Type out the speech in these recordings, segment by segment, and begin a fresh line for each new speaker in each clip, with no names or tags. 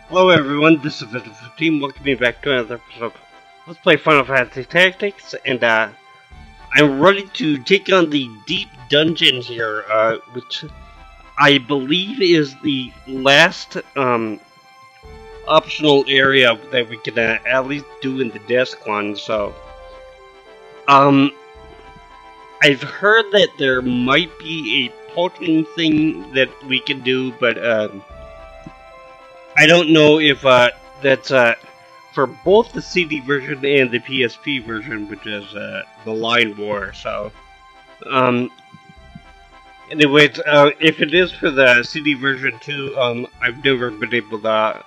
Hello everyone, this is Victor15. Welcome me back to another episode of Let's Play Final Fantasy Tactics, and I'm ready to take on the Deep Dungeon here, which I believe is the last optional area that we can at least do in the desk one. So I've heard that there might be a potion thing that we can do, but I don't know if that's for both the CD version and the PSP version, which is the Line War. So, anyways, if it is for the CD version too, I've never been able to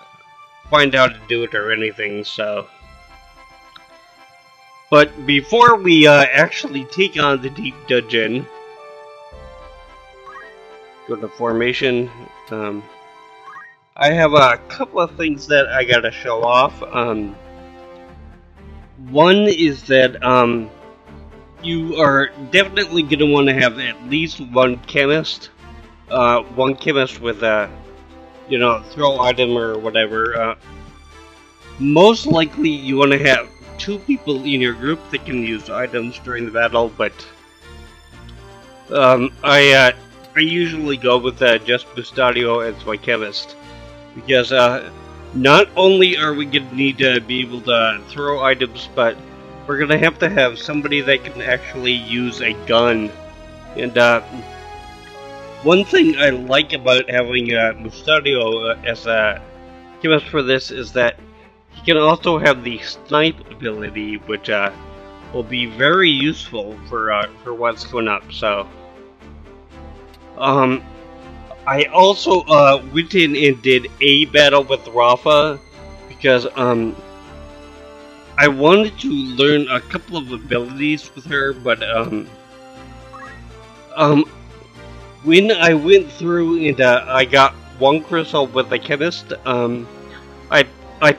find out to do it or anything. So, but before we actually take on the Deep Dungeon, go to formation. I have a couple of things that I gotta show off. One is that you are definitely gonna want to have at least one chemist with a throw item or whatever. Most likely you want to have two people in your group that can use items during the battle, but I usually go with just Bustadio as my chemist. Because not only are we going to need to be able to throw items, but we're going to have somebody that can actually use a gun. And one thing I like about having Mustadio as a chemist for this is that he can also have the snipe ability, which will be very useful for what's going up. So, I also went in and did a battle with Rafa because I wanted to learn a couple of abilities with her, but when I went through and I got one crystal with the chemist, I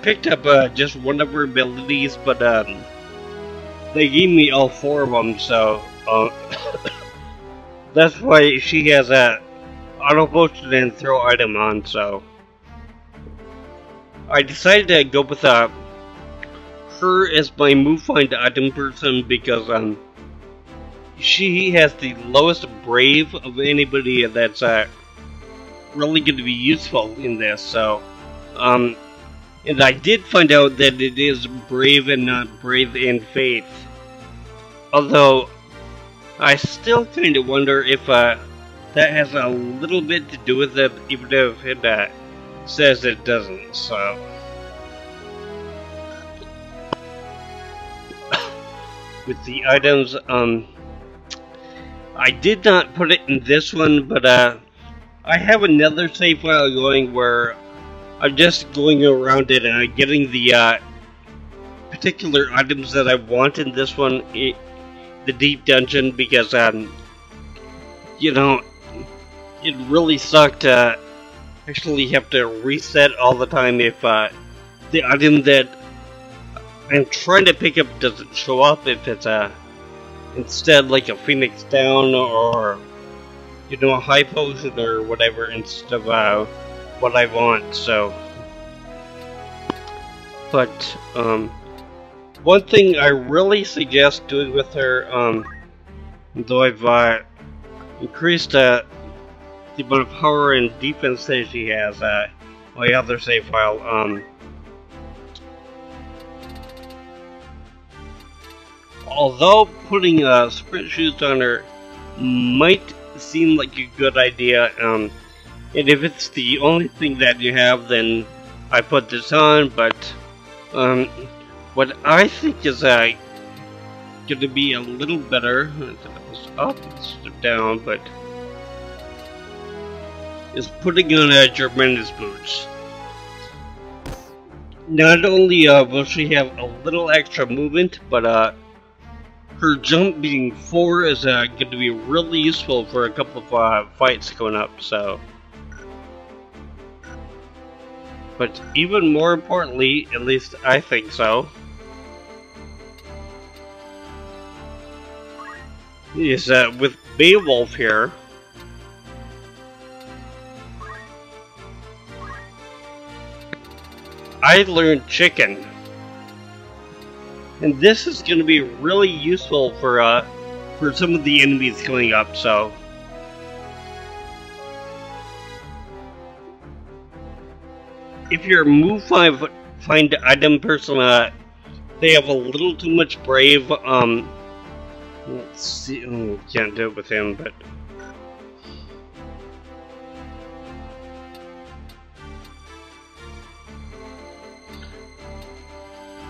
picked up just one of her abilities, but they gave me all four of them, so that's why she has a auto potion and throw item on. So I decided to go with her as my move find item person because she has the lowest brave of anybody that's really going to be useful in this. So and I did find out that it is brave and not brave and faith, although I still kind of wonder if that has a little bit to do with it, even if it says it doesn't. So, with the items, I did not put it in this one, but I have another save file going where I'm just going around it and I'm getting the particular items that I want in this one, the Deep Dungeon, because it really sucked to actually have to reset all the time if the item that I'm trying to pick up doesn't show up, if it's instead like a Phoenix Down or a high potion or whatever instead of what I want. So, but one thing I really suggest doing with her, though I've increased the amount of power and defense that she has, my other save file, although putting sprint shoes on her might seem like a good idea, and if it's the only thing that you have, then I put this on, but what I think is going to be a little better, it's up instead of down, but is putting on Germana's boots. Not only will she have a little extra movement, but her jump being 4 is going to be really useful for a couple of fights going up. So, but even more importantly, at least I think so, is with Beowulf here. I learned chicken. And this is going to be really useful for some of the enemies coming up, so. If you're a move 5 find item person, they have a little too much brave, let's see, oh, can't do it with him, but.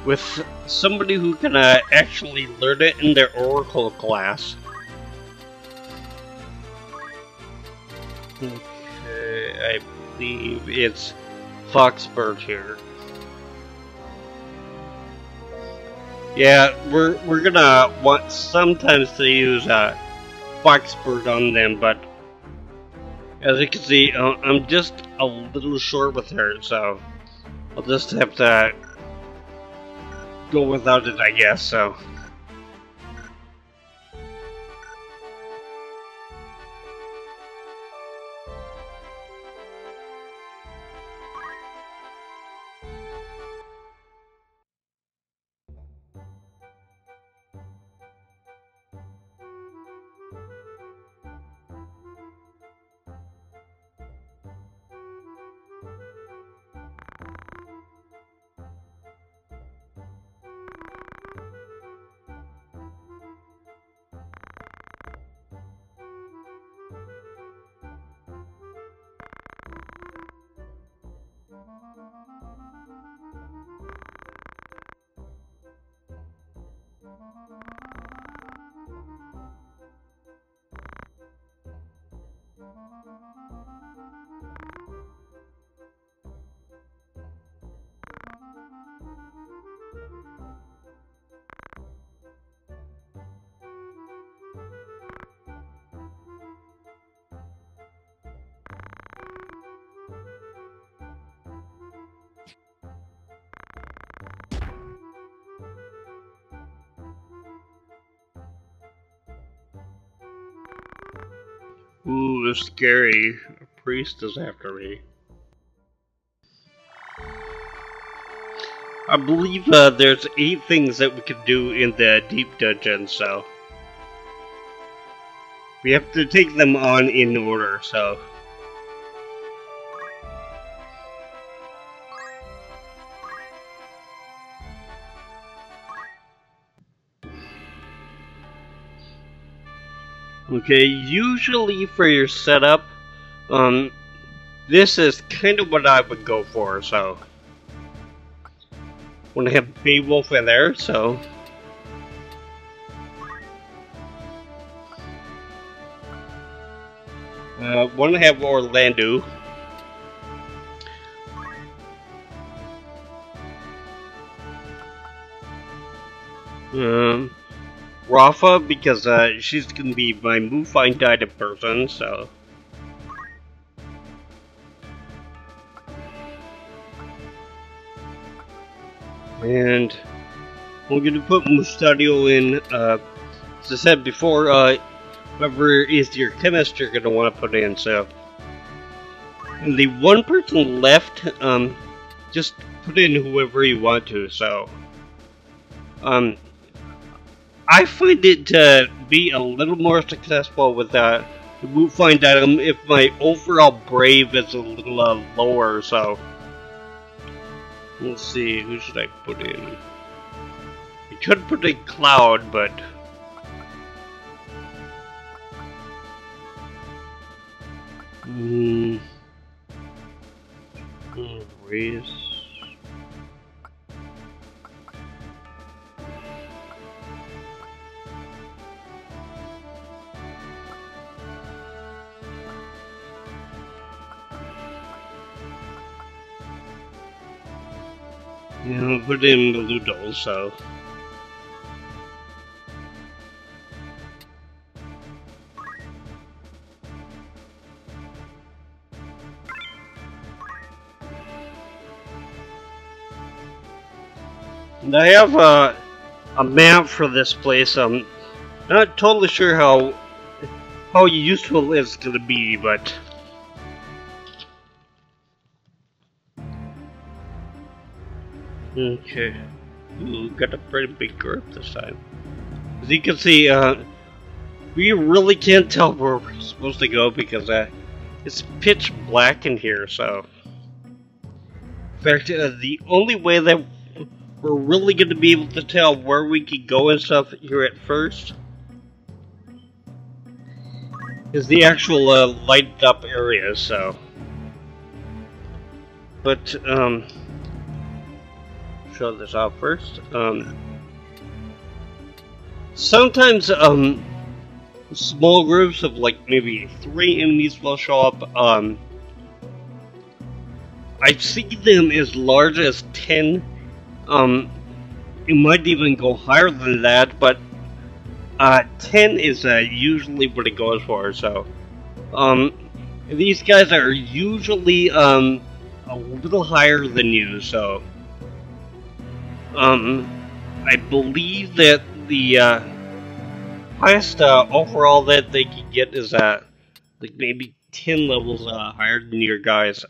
With somebody who can actually learn it in their Oracle class. Okay, I believe it's Foxbird here. Yeah, we're gonna want sometimes to use Foxbird on them, but as you can see, I'm just a little short with her, so I'll just have to go without it, I guess, so. Ooh, it's scary. A priest is after me. I believe there's 8 things that we can do in the deep dungeon, so we have to take them on in order, so. Okay, usually for your setup, this is kind of what I would go for, so. Want to have Beowulf in there, so. Want to have Orlando. Rafa, because she's gonna be my move find item person, so. And we're gonna put Mustadio in, as I said before, whoever is your chemist you're gonna want to put in, so. And the one person left, just put in whoever you want to, so. I find it to be a little more successful with the move find item if my overall brave is a little lower, so. Let's see, who should I put in? I could put in Cloud, but. Raise. Yeah, I'll put in the Ludol, so. And I have a map for this place. I'm not totally sure how useful it's gonna be, but. Okay. Ooh, got a pretty big group this time. As you can see, we really can't tell where we're supposed to go because it's pitch black in here, so... In fact, the only way that we're really going to be able to tell where we could go and stuff here at first is the actual lighted up area, so... But, show this off first. Sometimes, small groups of like maybe 3 enemies will show up. I've seen them as large as 10. It might even go higher than that, but 10 is usually what it goes for. So, these guys are usually a little higher than you. So, I believe that the highest overall that they can get is like maybe 10 levels higher than your guys.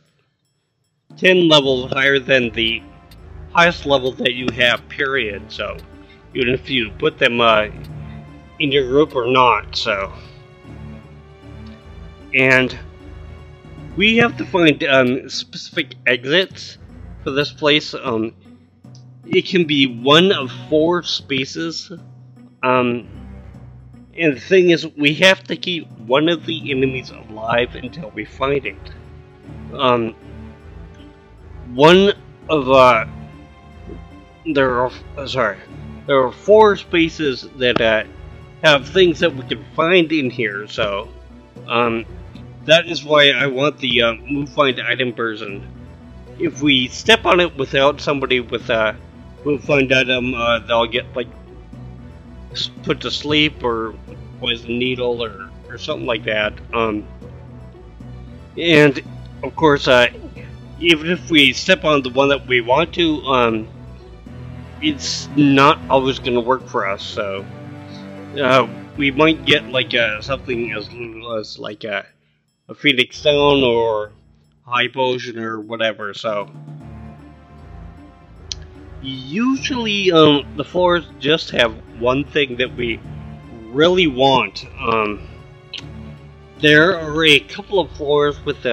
10 levels higher than the highest level that you have, period. So, even if you put them in your group or not, so. And we have to find specific exits for this place. It can be one of 4 spaces. And the thing is, we have to keep one of the enemies alive until we find it. One of there are 4 spaces that have things that we can find in here. So, that is why I want the move find item person. If we step on it without somebody with move find item, they'll get like put to sleep or poison needle or something like that. And of course, even if we step on the one that we want to, it's not always going to work for us. So we might get like something as little as like a Phoenix Stone or High Potion or whatever. So usually the floors just have one thing that we really want. There are a couple of floors with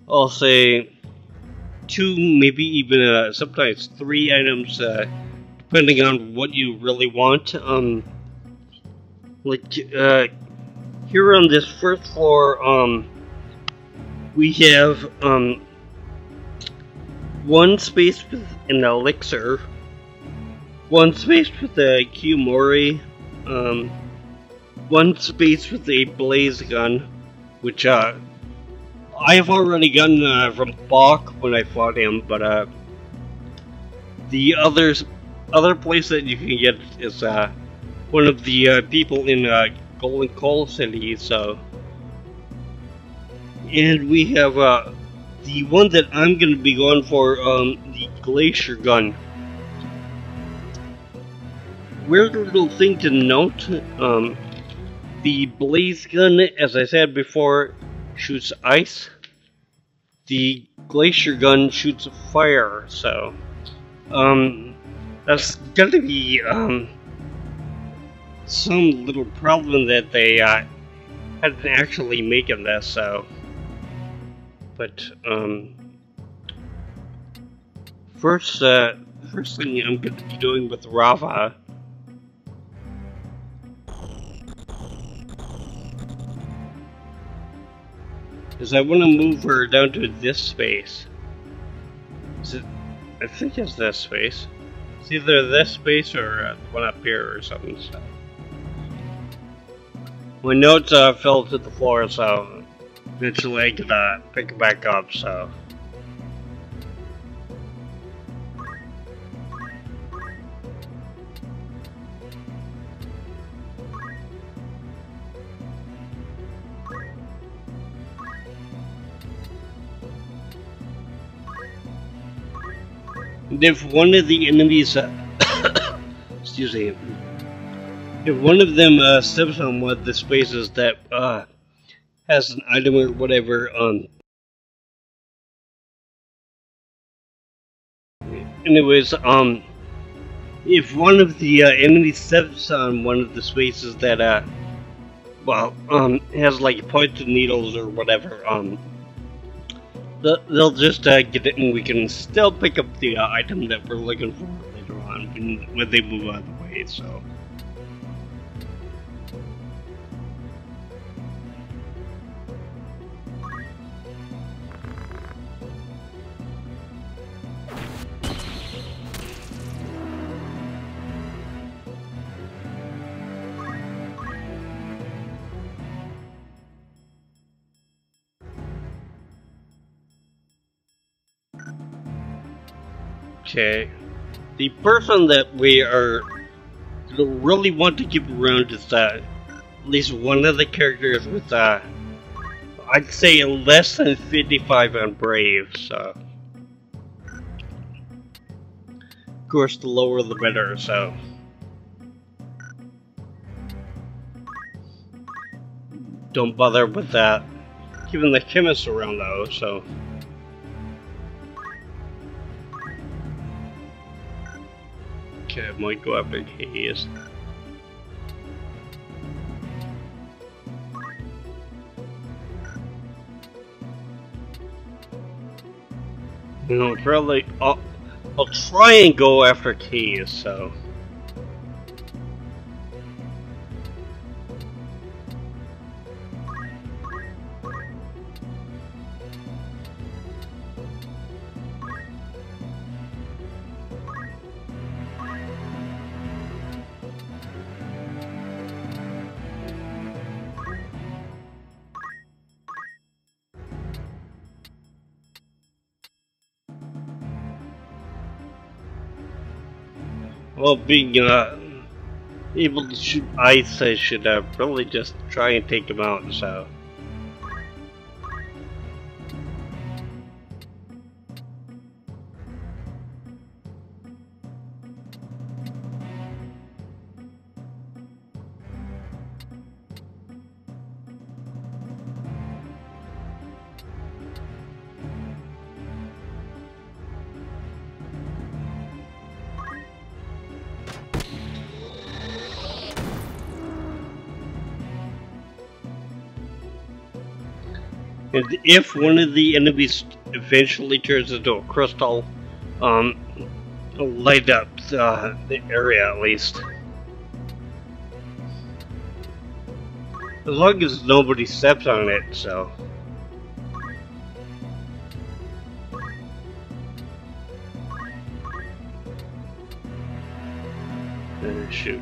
I'll say 2, maybe even sometimes 3 items, depending on what you really want. Like here on this first floor, we have 1 space with an elixir, 1 space with a Kiyomori, 1 space with a blaze gun, which I've already gotten from Bach when I fought him, but the other place that you can get is one of the people in Golden Coal City. So, and we have the one that I'm going to be going for, the Glacier Gun. Weird little thing to note, the Blaze Gun, as I said before, shoots ice. The Glacier Gun shoots fire, so that's gonna be some little problem that they hadn't actually making this. So, but first thing I'm gonna be doing with Rava is I want to move her down to this space. Is it? I think it's this space. It's either this space or one up here or something. So. My notes fell to the floor, so eventually I could pick it back up. So. And if one of the enemies, excuse me, if one of them steps on one of the spaces that has an item or whatever, anyways, if one of the enemies steps on one of the spaces that has like pointed needles or whatever, they'll just get it, and we can still pick up the item that we're looking for later on when they move out of the way. So. Okay, the person that we are really want to keep around is at least one of the characters with I'd say less than 55 on Brave. So, of course, the lower the better. So, don't bother with that. Keeping the chemists around though. So. Okay, I might go after Nogias. No, probably I'll try and go after Nogias. So. Well, being able to shoot ice, I should probably just try and take him out. So. And if one of the enemies eventually turns into a crystal, I'll light up the area at least. As long as nobody steps on it, so. Shoot.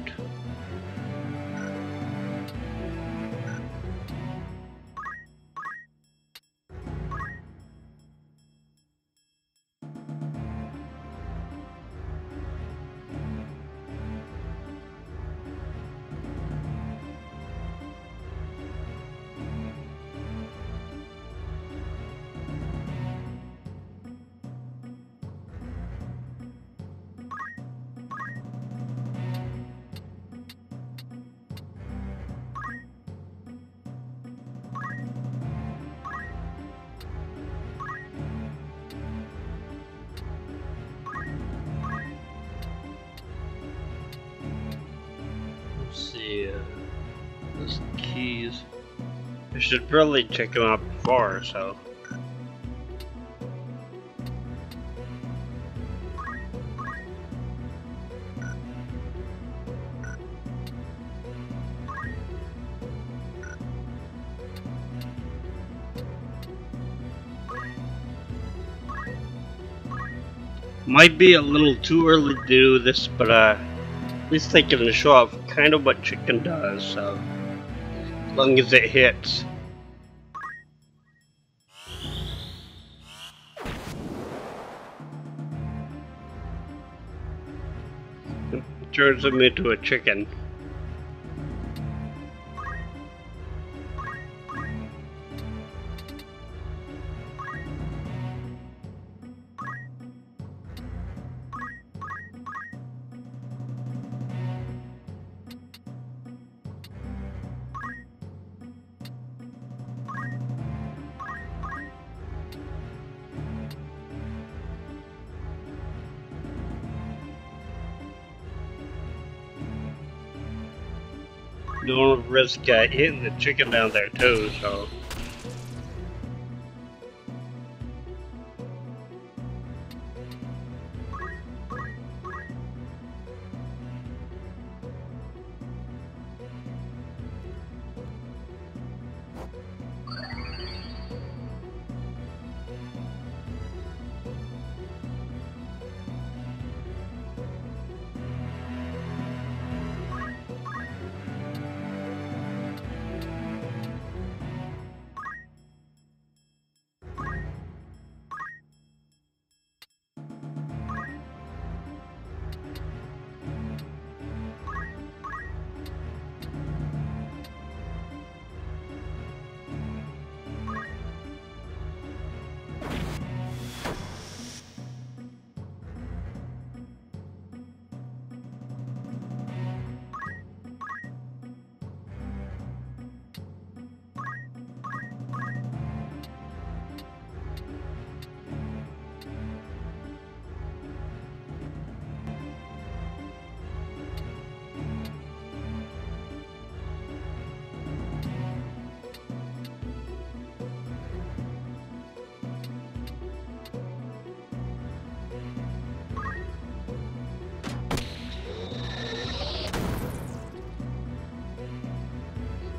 Those keys. I should probably check them out before, so. Might be a little too early to do this, but at least they can show off kind of what chicken does, so as long as it hits. It turns him into a chicken. Don't risk hitting the chicken down there too, so.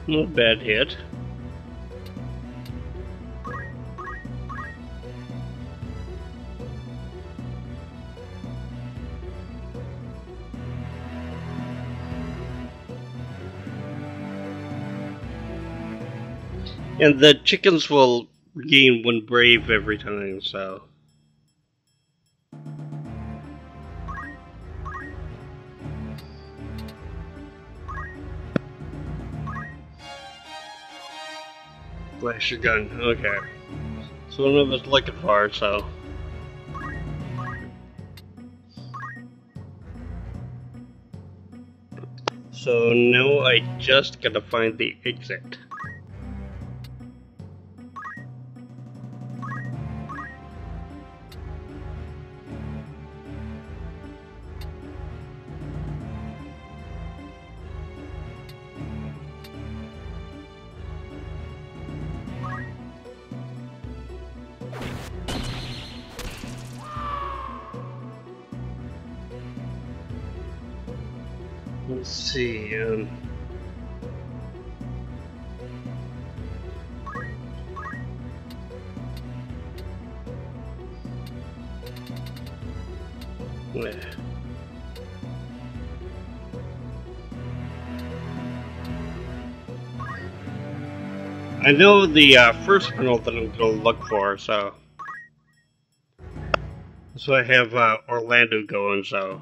Not bad hit. And the chickens will gain 1 brave every time, so. Flash your gun, okay. So one of us looking for it, so. So now I just gotta find the exit. Let's see, yeah. I know the first panel that I'm gonna look for, so. So I have Orlando going, so.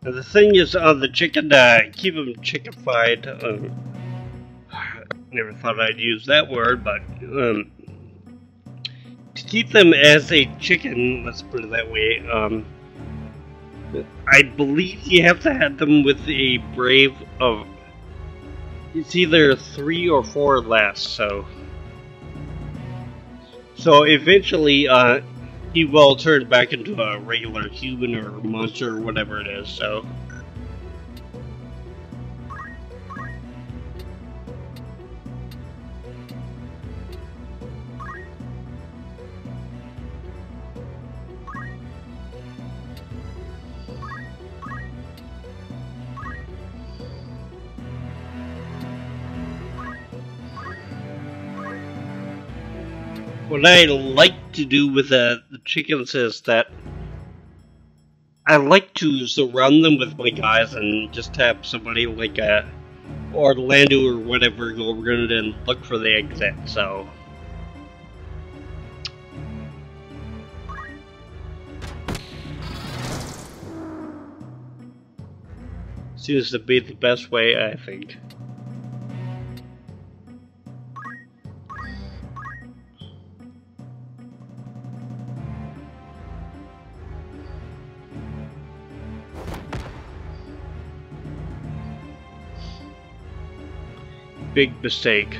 And the thing is, on the chicken, keep them chickenfied. Never thought I'd use that word, but to keep them as a chicken, let's put it that way. I believe you have to have them with a brave of. It's either 3 or 4 less. So eventually, he will turn back into a regular human or monster or whatever it is, so. What I like to do with the chickens is that I like to surround them with my guys and just have somebody like Orlando or whatever go around and look for the exit, so. Seems to be the best way, I think. big mistake.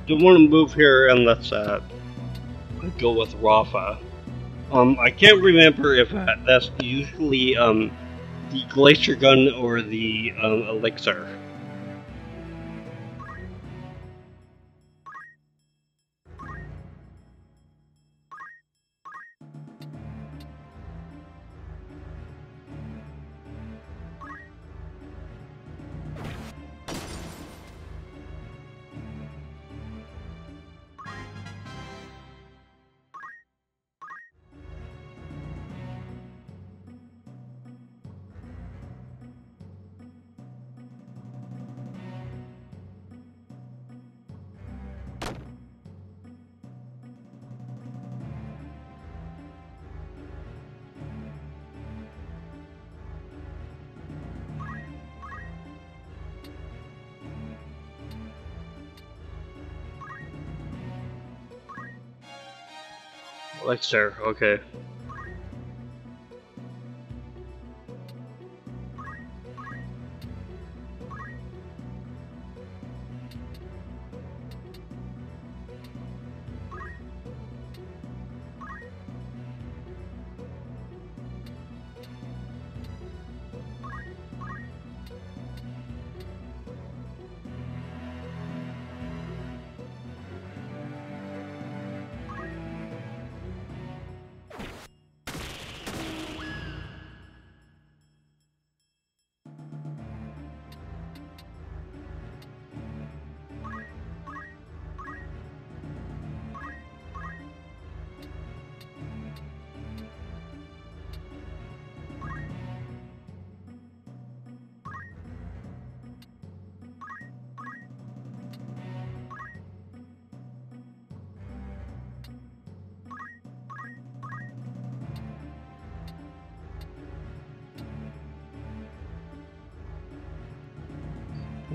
Don't want to move here and let's go with Rafa. I can't remember if that's usually the glacier gun or the elixir. Elixir, okay.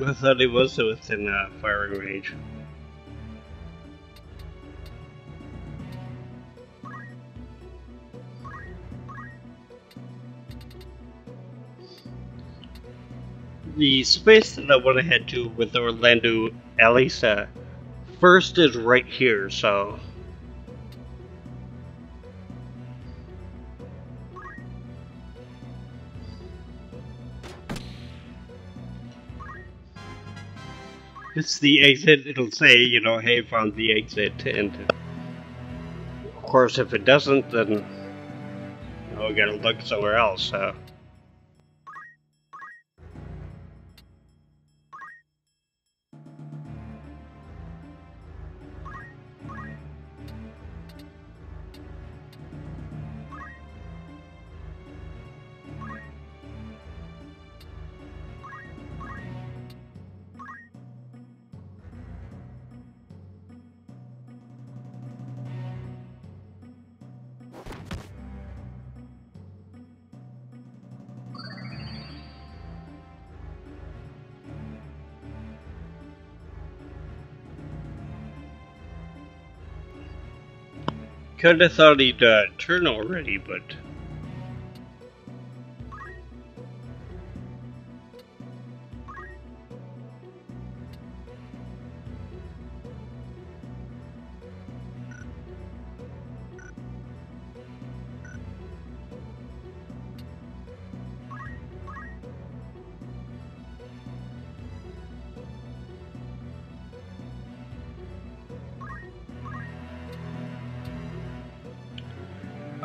I thought it was within firing range. The space that I want to head to with Orlando, at least first, is right here, so... It's the exit, it'll say, you know, hey, found the exit, and of course if it doesn't, then, you know, we gotta look somewhere else, so... Kinda thought he'd turn already, but...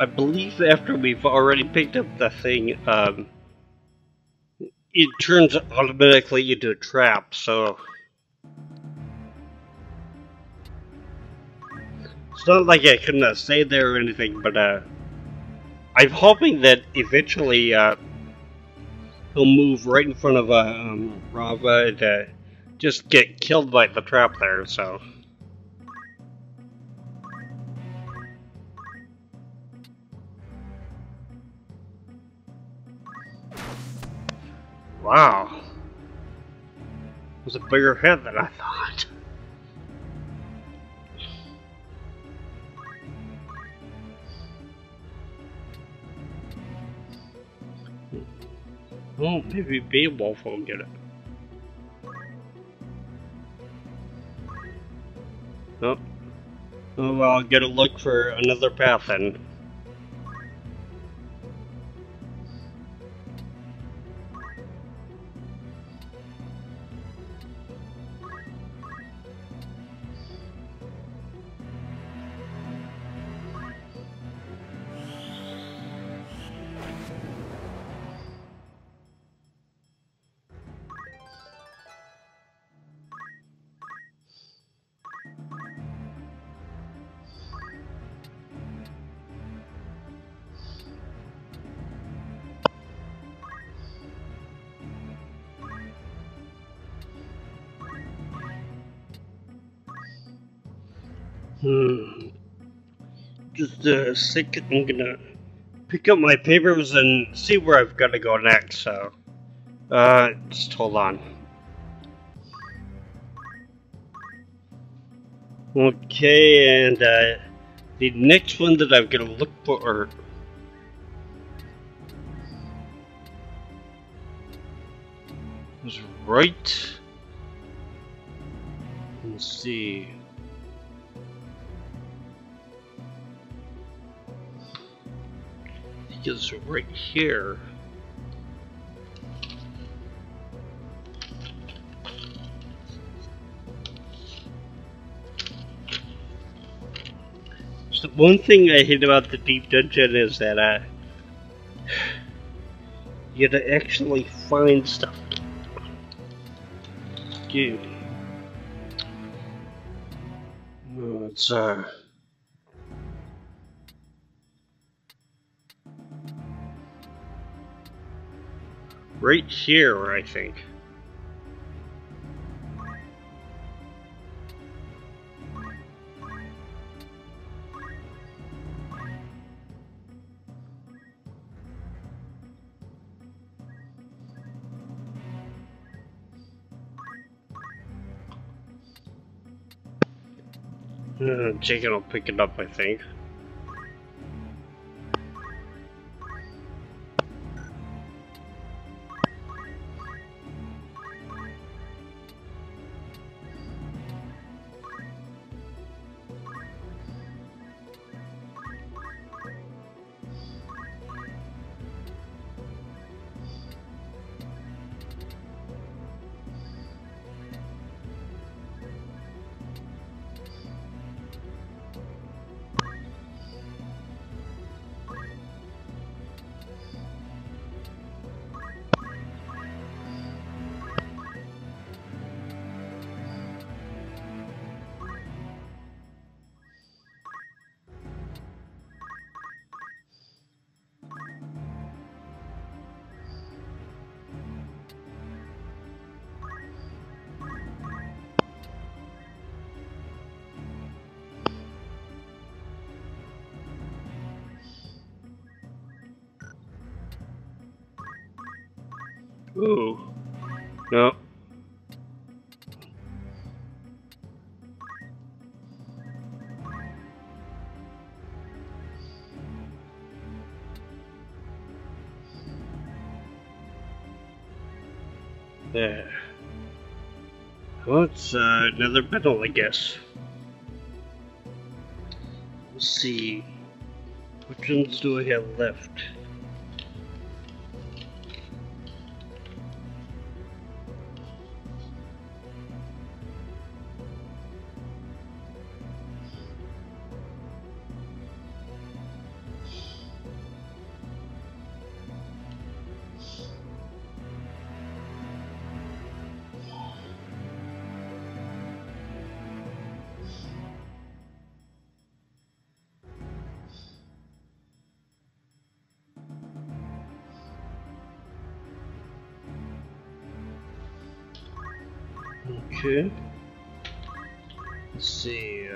I believe after we've already picked up the thing, it turns automatically into a trap, so... It's not like I couldn't stay there or anything, but I'm hoping that eventually he'll move right in front of Rava and just get killed by the trap there, so... Wow. It was a bigger head than I thought. Well, maybe Beowulf will get it. Oh. Oh, well, I'll get a look for another path then. Just a second, I'm gonna pick up my papers and see where I've got to go next, so... just hold on. Okay, and, the next one that I've got to look for... was right... Let's see... Is right here. So one thing I hate about the deep dungeon is that you have to actually find stuff. Dude. Oh, it's right here, I think. Jacob will pick it up, I think. Ooh. No. There. Well, it's another battle, I guess. Let's see. Which ones do I have left? Okay. Let's see,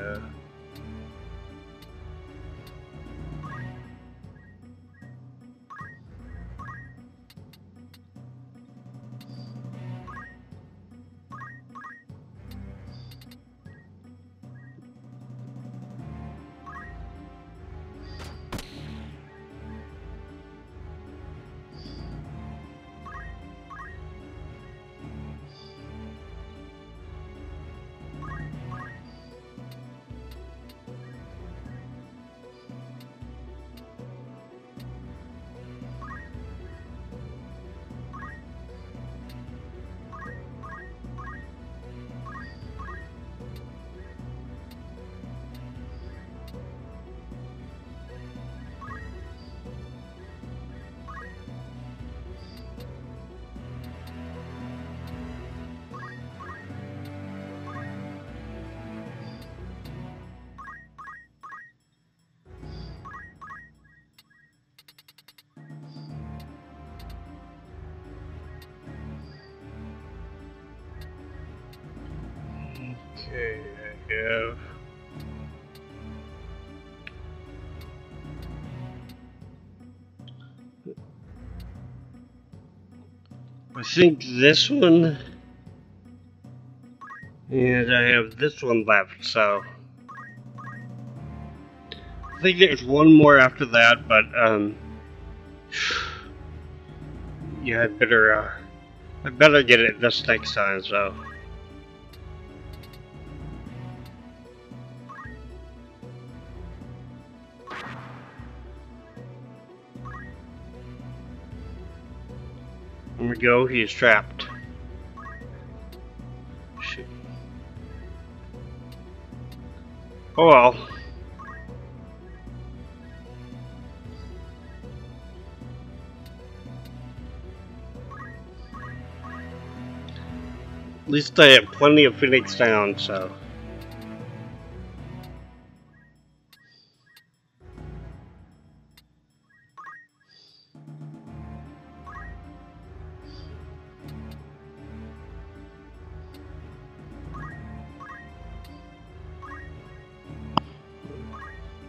Okay, I have. I think this one, and I have this one left, so I think there's one more after that, but yeah, I better get it this next time, so. Here we go, he is trapped. Shit. Oh well. At least I have plenty of Phoenix down, so.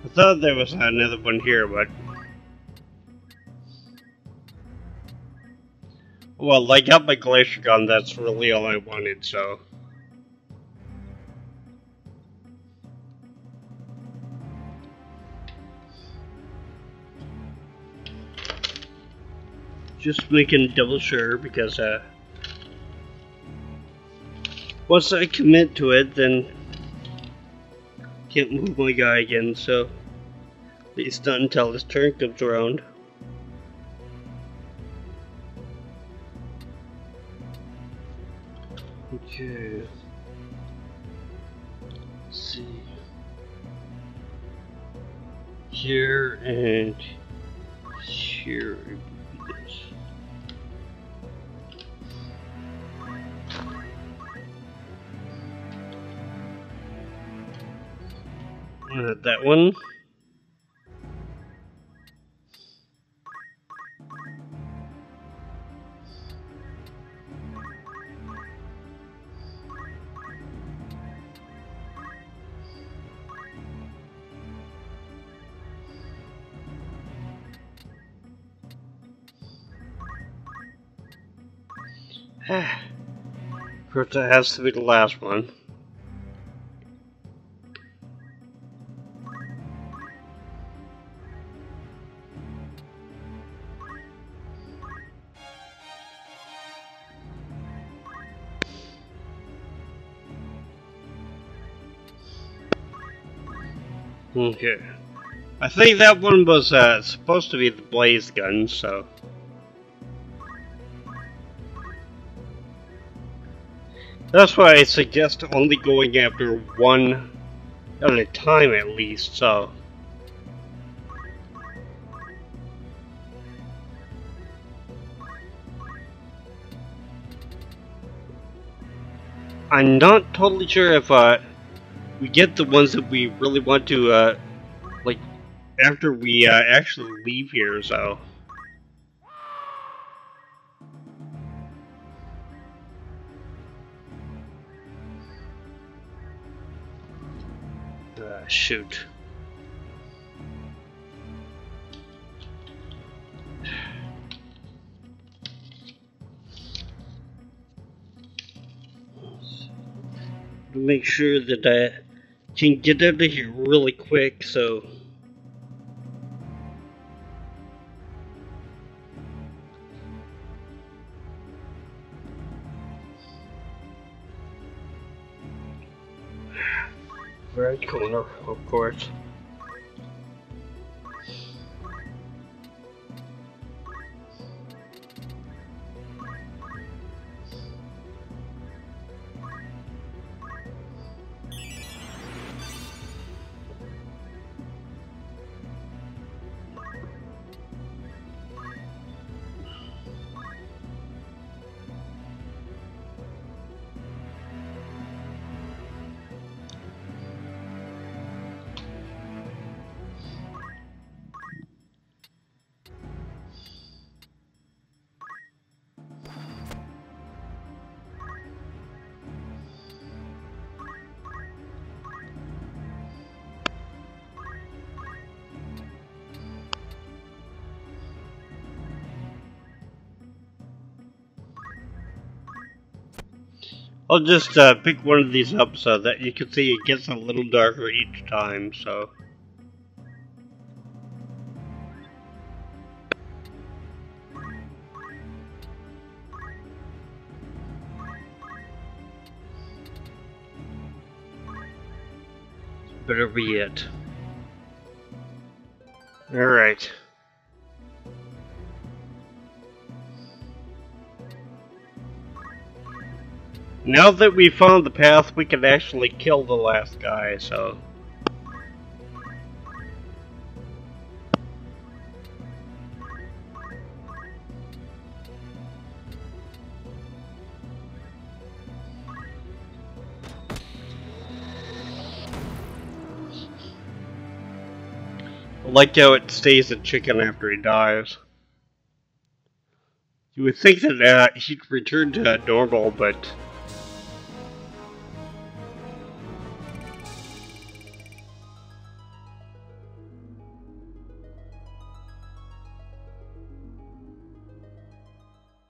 I thought there was another one here, but. Well, I got my glacier gun, that's really all I wanted, so. Just making double sure because, once I commit to it, then can't move my guy again, so at least not until his turn comes around. Okay. Let's see. Here and here it would be this. That one. Of course, that has to be the last one. Okay. I think that one was supposed to be the blaze gun, so. That's why I suggest only going after one at a time at least, so. I'm not totally sure if we get the ones that we really want to like after we actually leave here, so. Shoot. To make sure that I can get out of here really quick, so. Right corner, of course. I'll just pick one of these up so that you can see it gets a little darker each time, so. Better be it. Alright. Now that we found the path, we can actually kill the last guy, so. I like how it stays a chicken after he dies. You would think that he'd return to normal, but